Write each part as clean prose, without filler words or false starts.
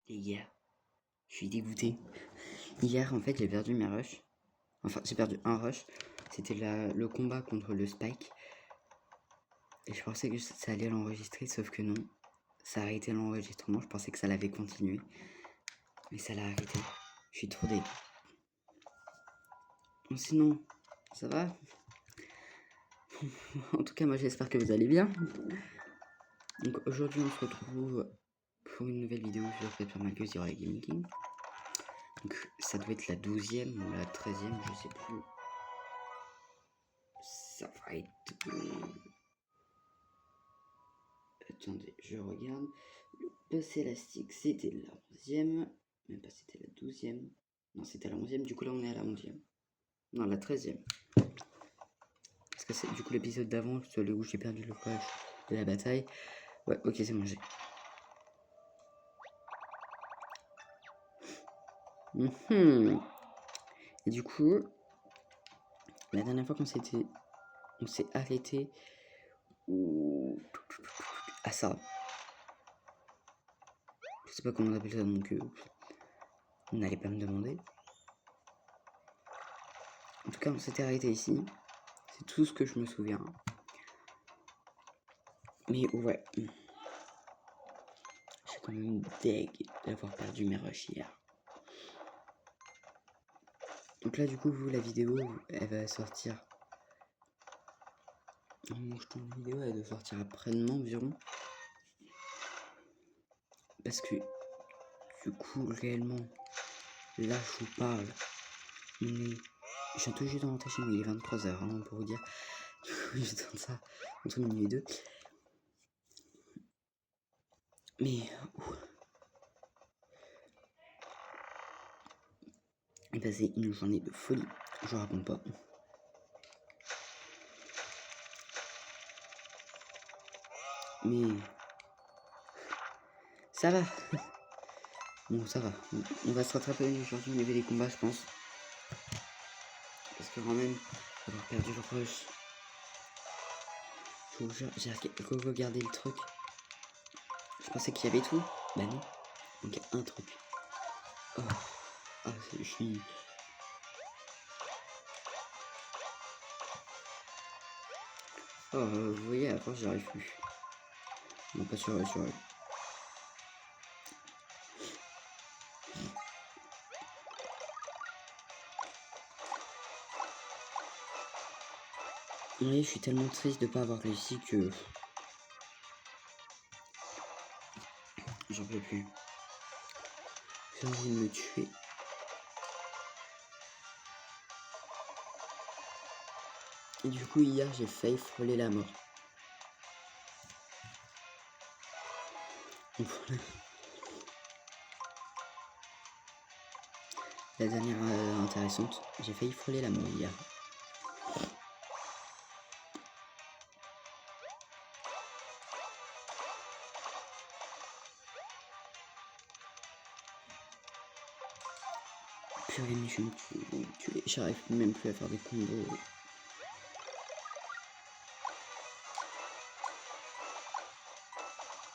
Les gars, je suis dégoûté. Hier, en fait, j'ai perdu mes rushs. Enfin, j'ai perdu un rush. C'était le combat contre le Spike. Et je pensais que ça allait l'enregistrer, sauf que non. Ça a arrêté l'enregistrement. Je pensais que ça l'avait continué. Mais ça l'a arrêté. Je suis trop dégoûté. Sinon, ça va? En tout cas, moi, j'espère que vous allez bien. Donc, aujourd'hui, on se retrouve pour une nouvelle vidéo sur Paper Mario Zero Gaming King. Donc, ça doit être la 12e ou la 13e, je sais plus. Ça va être... Attendez, je regarde. Le boss élastique, c'était la 11e. Même pas, c'était la 12e. Non, c'était la 11e. Du coup, là, on est à la 11e. Non, la 13e. Parce que c'est du coup l'épisode d'avant, celui où j'ai perdu le rush de la bataille. Ouais, ok, c'est mangé. Et du coup, la dernière fois on s'est arrêté à ça. Je sais pas comment on appelle ça, donc vous n'allez pas me demander. En tout cas, on s'était arrêté ici. C'est tout ce que je me souviens. Mais ouais. Je suis quand même deg d'avoir perdu mes rushs hier. Donc là, du coup, la vidéo, elle va sortir. La vidéo, elle doit sortir après-demain environ. Parce que, du coup, réellement, là, je vous parle. Je viens tout juste de rentrer chez moi, il est 23h, hein, pour vous dire. Du coup, je donne ça entre minuit et 2. Mais, j'ai passé une journée de folie, je raconte pas. Mais, ça va. Bon, ça va. On va se rattraper aujourd'hui au niveau des combats, je pense. Parce que quand même, avoir perdu le rush. Je vous jure, j'ai regardé le truc. Je pensais qu'il y avait tout. Bah non. Donc il y a un truc. Oh, oh je suis... Oh, vous voyez, à force, j'y arrive plus. Non, pas sur elle. Oui, je suis tellement triste de pas avoir réussi que... J'en peux plus. J'ai envie de me tuer. Et du coup, hier, j'ai failli frôler la mort. La dernière intéressante, j'ai failli frôler la mort hier. Purée, mais je me tue. J'arrive même plus à faire des combos.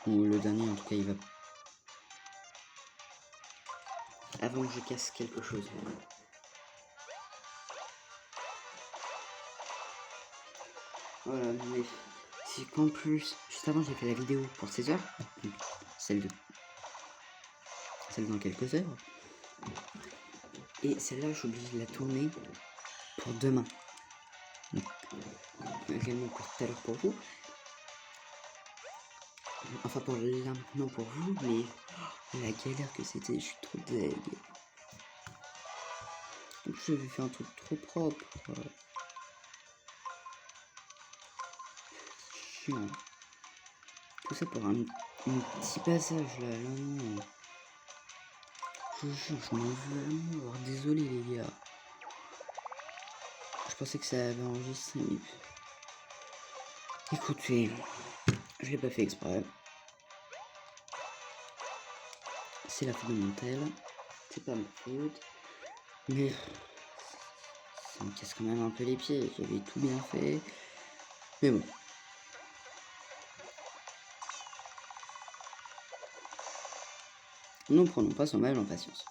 Bon, le dernier, en tout cas, il va... Avant que je casse quelque chose. Voilà, mais c'est qu'en plus, juste avant, j'ai fait la vidéo pour 16h. Celle dans quelques heures. Et celle-là, je suis obligé de la tourner pour demain. Donc, également pour tout à l'heure pour vous. Enfin, pour là maintenant pour vous, mais la galère que c'était, je suis trop deg. Donc, je vais faire un truc trop propre. Chiant. Tout ça pour un petit passage là, non. Je vous jure, je m'en veux à mort. Désolé les gars. Je pensais que ça avait enregistré, mais... Écoutez, je l'ai pas fait exprès. C'est la faute de mon tel. C'est pas ma faute. Mais... ça me casse quand même un peu les pieds. J'avais tout bien fait. Mais bon. Nous prenons pas son mal en patience.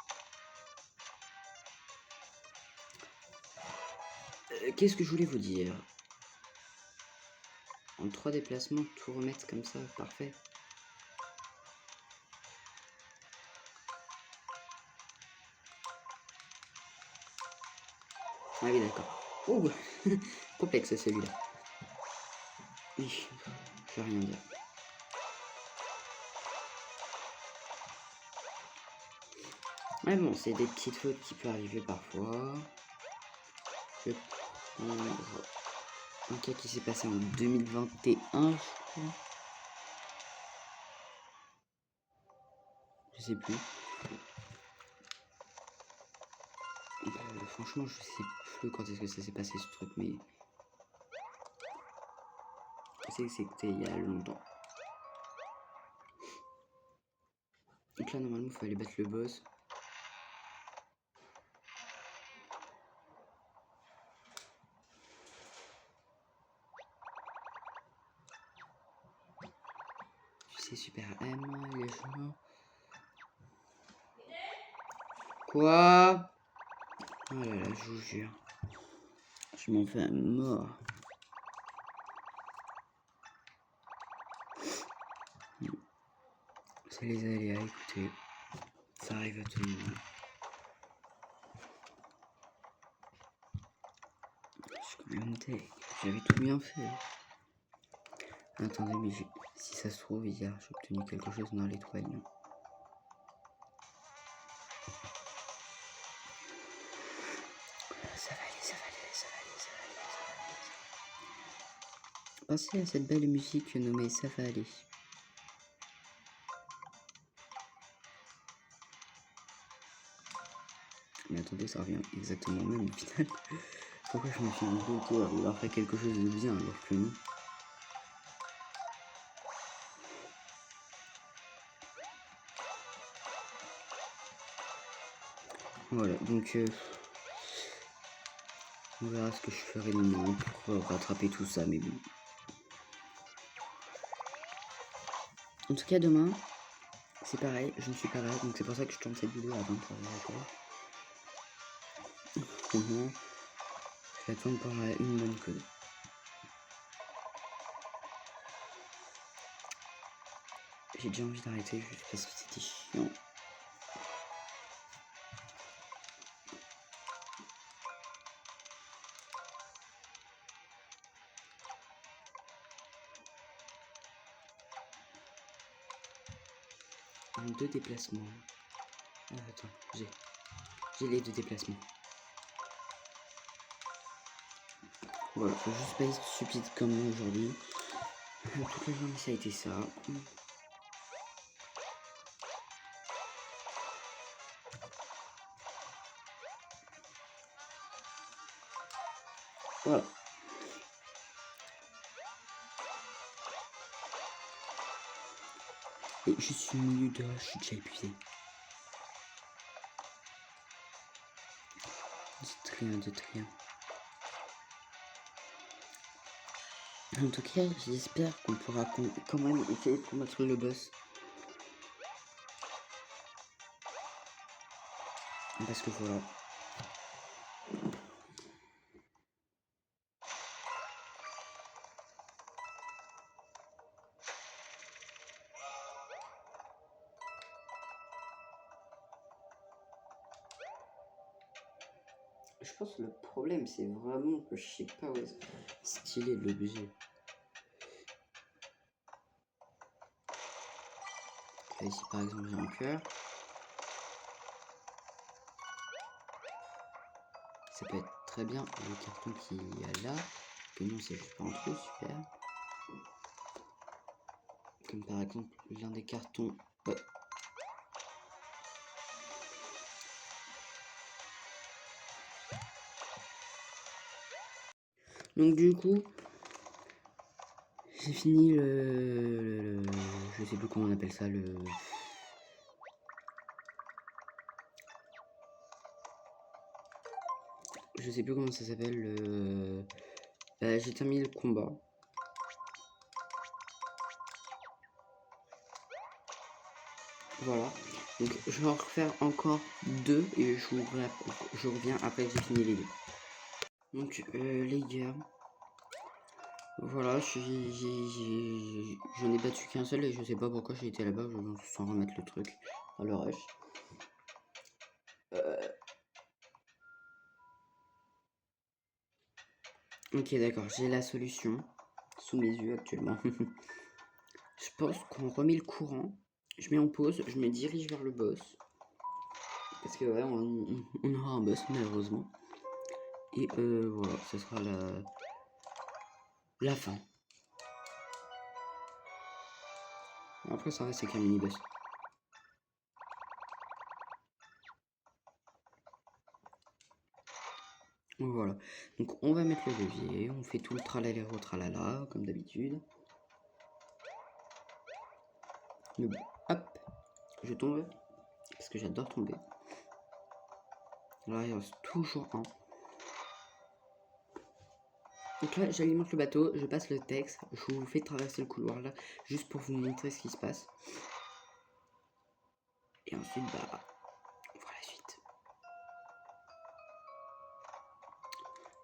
Qu'est-ce que je voulais vous dire? En 3 déplacements, tout remettre comme ça, parfait. Ah oui, d'accord. Oh, complexe celui-là. Oui, je vais rien dire. Mais bon, c'est des petites fautes qui peuvent arriver parfois. Je vais prendre un cas qui s'est passé en 2021, je crois. Je sais plus. Franchement, je sais plus quand est-ce que ça s'est passé ce truc, mais je sais que c'était il y a longtemps. Donc là, normalement, il fallait battre le boss. Tu sais, Super M, les gens. Quoi? Oh là là, je vous jure. Je m'en fais un mort. C'est les aléas, écoutez. Ça arrive à tout le monde. Je suis quand même tech. J'avais tout bien fait. Attendez, mais si ça se trouve, hier, j'ai obtenu quelque chose dans l'étoile. Ça va aller, ça va aller, ça va aller, ça va aller, ça va aller. Pensez à cette belle musique nommée Ça va aller. Mais attendez, ça revient exactement au même au final. Pourquoi je me suis inventé à vouloir faire quelque chose de bien alors que non? Voilà, donc on verra ce que je ferai demain pour rattraper tout ça, mais bon. En tout cas, demain, c'est pareil, je ne suis pas là, donc c'est pour ça que je tourne cette vidéo à 23h. Maintenant, je vais attendre pour une bonne cause. J'ai déjà envie d'arrêter juste parce que c'était chiant. En 2 déplacements. Ah, attends, j'ai les 2 déplacements. Voilà, faut juste pas être stupide comme moi aujourd'hui. Toute la journée ça a été ça. Voilà. Et je suis au milieu de... Je suis déjà épuisé. Dites rien. En tout cas, j'espère qu'on pourra quand même essayer de combattre le boss. Parce que voilà. Je pense que le problème, c'est vraiment que je sais pas où est-ce qu'il est l'objet. Là, ici, par exemple, j'ai un cœur. Ça peut être très bien le carton qu'il y a là. Que non, c'est juste pas un trou, super. Comme par exemple, l'un des cartons. Ouais. Donc du coup, j'ai fini je sais plus comment on appelle ça, je sais plus comment ça s'appelle, j'ai terminé le combat. Voilà. Donc je vais en refaire encore 2 et je reviens après que j'ai fini les 2. Donc les gars, voilà, j'en ai battu qu'un seul et je sais pas pourquoi j'ai été là-bas, sans remettre le truc à le rush. Ok, d'accord, j'ai la solution sous mes yeux actuellement. Je pense qu'on remet le courant, je mets en pause, je me dirige vers le boss. Parce que ouais, on aura un boss malheureusement. Et voilà, ce sera la fin. Après ça reste qu'un mini boss. Voilà, donc on va mettre le levier, on fait tout le tralala tralala comme d'habitude. Hop, je tombe, parce que j'adore tomber. Là il reste toujours un. Donc là j'alimente le bateau, je passe le texte, je vous fais traverser le couloir là, juste pour vous montrer ce qui se passe. Et ensuite bah, on voit la suite.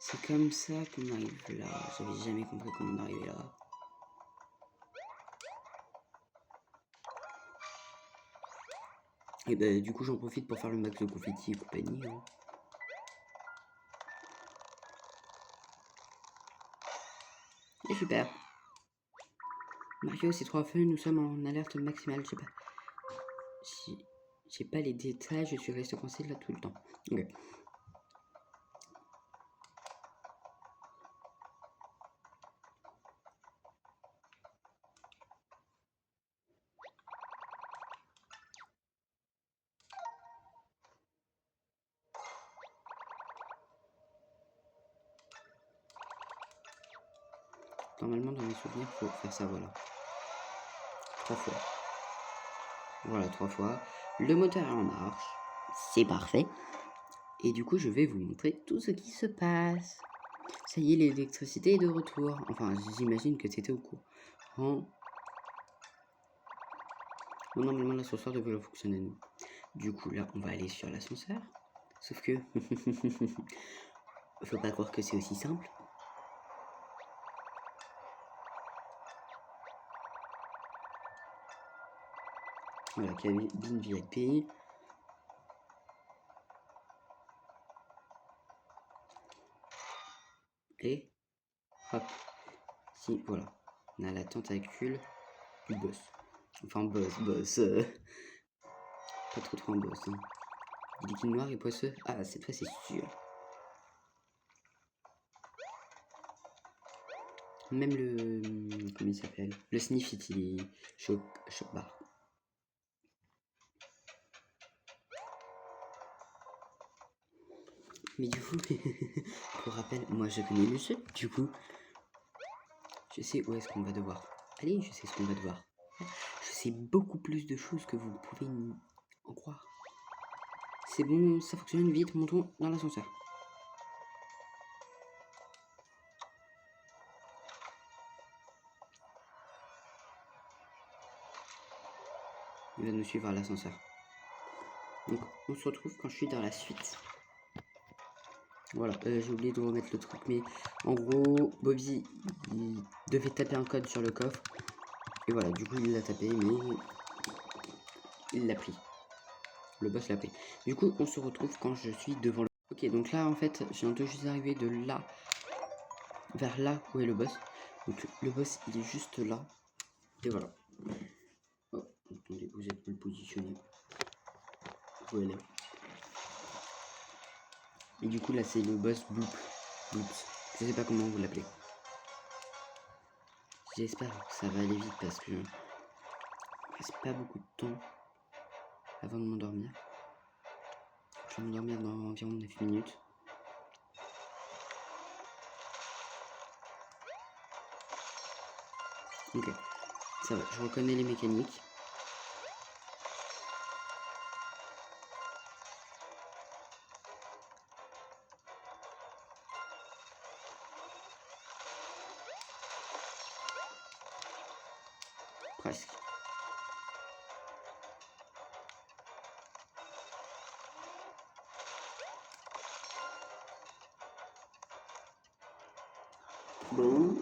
C'est comme ça qu'on arrive là, j'avais jamais compris comment on arrivait là. Et bah du coup j'en profite pour faire le max de confetti et compagnie. Hein. Et super. Mario, c'est 3 feux, nous sommes en alerte maximale, je sais pas. J'ai pas les détails, je suis resté coincé là tout le temps. Ok. Normalement, dans mes souvenirs, faut faire ça, voilà. 3 fois. Voilà, 3 fois. Le moteur est en marche. C'est parfait. Et du coup, je vais vous montrer tout ce qui se passe. Ça y est, l'électricité est de retour. Enfin, j'imagine que c'était au courant. Bon, normalement, l'ascenseur devrait fonctionner, nous. Du coup, là, on va aller sur l'ascenseur. Sauf que... faut pas croire que c'est aussi simple. Voilà, cabine VIP. Et hop. Si, voilà. On a la tentacule du boss. Enfin, boss. Pas trop un boss. Hein. Liquide noir et poisseux. Ah, cette fois, c'est sûr. Même le... Comment il s'appelle? Le sniff, il est choc bar. Mais du coup, pour rappel, moi je connais le jeu. Du coup, je sais où est-ce qu'on va devoir aller. Je sais ce qu'on va devoir. Je sais beaucoup plus de choses que vous pouvez en croire. C'est bon, ça fonctionne vite. Montons dans l'ascenseur. Il va nous suivre à l'ascenseur. Donc, on se retrouve quand je suis dans la suite. Voilà, j'ai oublié de remettre le truc, mais en gros, Bobby, il devait taper un code sur le coffre. Et voilà, du coup, il l'a tapé, mais il l'a pris. Le boss l'a pris. Du coup, on se retrouve quand je suis devant le... Ok, donc là, en fait, je viens tout juste d'arriver de là vers là où est le boss. Donc, le boss, il est juste là. Et voilà. Oh, attendez, vous êtes mal positionné. Voilà. Et du coup, là, c'est le boss Bloop. Bloops. Je sais pas comment vous l'appelez. J'espère que ça va aller vite parce que... c'est pas beaucoup de temps avant de m'endormir. Je vais m'endormir dans environ 9 minutes. Ok, ça va, je reconnais les mécaniques. Presque. Oh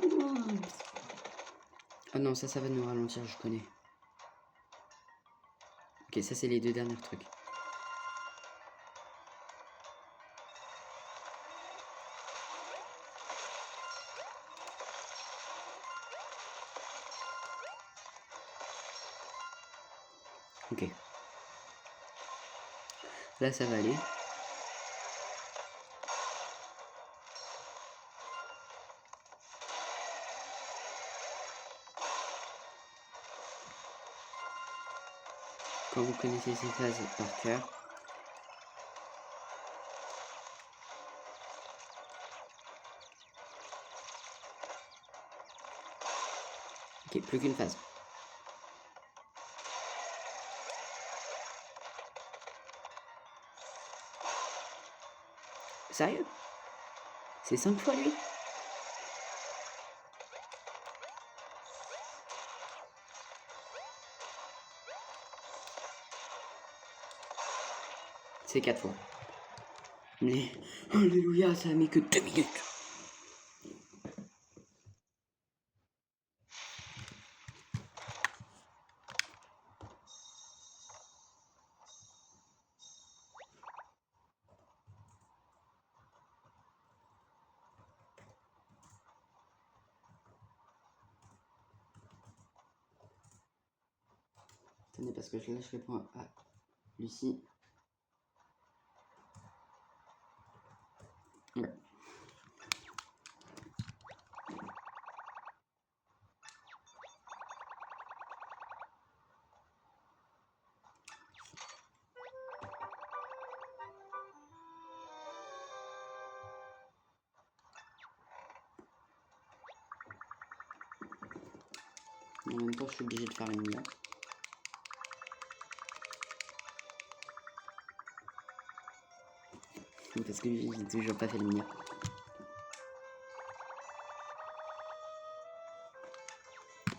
non, ça va nous ralentir, je connais. Ok, ça c'est les 2 derniers trucs. Ok. Là, ça va aller. Quand vous connaissez ces phases par cœur, ok, plus qu'une phase. Sérieux? C'est 5 fois lui? C'est 4 fois. Mais, alléluia, ça a mis que 2 minutes. Attendez, parce que là, je réponds à Lucie. Ouais. En même temps, je suis obligé de faire une note. Parce que j'ai toujours pas fait le mien.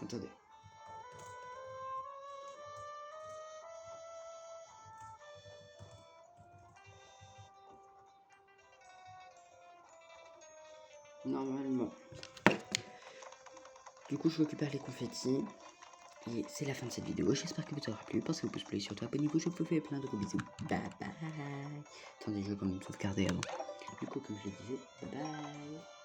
Attendez. Normalement. Du coup, je récupère les confettis. Et c'est la fin de cette vidéo. J'espère que vous aura plu. Pensez au pouce bleu, surtout abonnez-vous. Je vous fais plein de gros bisous. Bye bye. Attendez, je vais quand même sauvegarder avant. Du coup, comme je disais, bye bye.